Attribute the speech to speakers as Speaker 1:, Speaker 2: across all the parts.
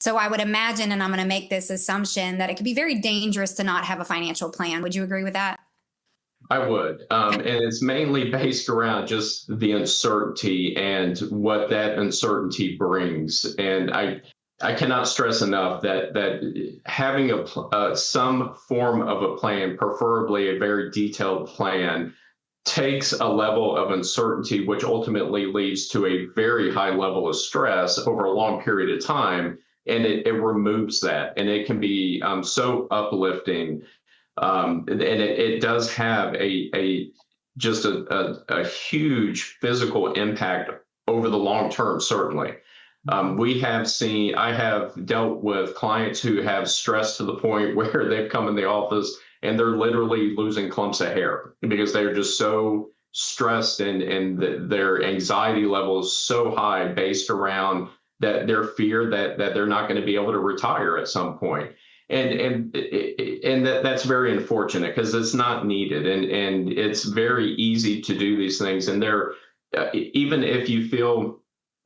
Speaker 1: So I would imagine, and I'm going to make this assumption, that it could be very dangerous to not have a financial plan. Would you agree with that?
Speaker 2: I would. And it's mainly based around just the uncertainty and what that uncertainty brings. And I cannot stress enough that having some form of a plan, preferably a very detailed plan, takes a level of uncertainty, which ultimately leads to a very high level of stress over a long period of time. And it removes that. And it can be so uplifting. And it does have a huge physical impact over the long term, certainly. I have dealt with clients who have stress to the point where they've come in the office and they're literally losing clumps of hair because they're just so stressed and their anxiety level is so high based around that their fear that they're not going to be able to retire at some point. And that's very unfortunate because it's not needed and it's very easy to do these things. And even if you feel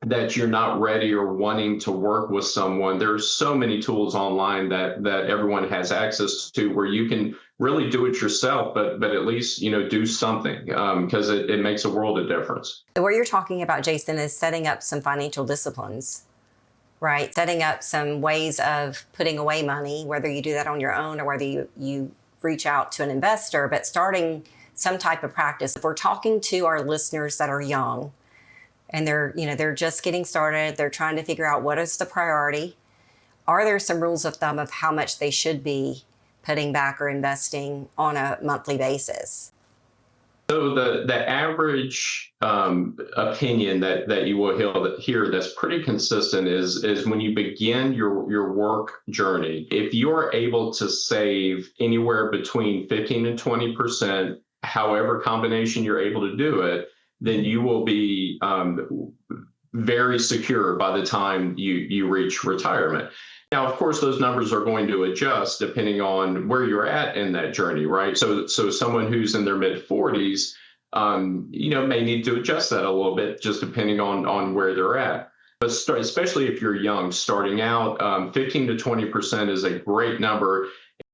Speaker 2: that you're not ready or wanting to work with someone, there's so many tools online that everyone has access to where you can really do it yourself, but at least, do something because it makes a world of difference.
Speaker 3: So what you're talking about, Jason, is setting up some financial disciplines, right? Setting up some ways of putting away money, whether you do that on your own or whether you reach out to an investor, but starting some type of practice. If we're talking to our listeners that are young, and they're just getting started. They're trying to figure out what is the priority. Are there some rules of thumb of how much they should be putting back or investing on a monthly basis?
Speaker 2: So the average opinion that you will hear that's pretty consistent is when you begin your work journey, if you're able to save anywhere between 15 and 20%, however combination you're able to do it, then you will be very secure by the time you reach retirement. Now, of course, those numbers are going to adjust depending on where you're at in that journey, right? So someone who's in their mid 40s, may need to adjust that a little bit, just depending on where they're at. But especially if you're young, starting out, 15 to 20% is a great number.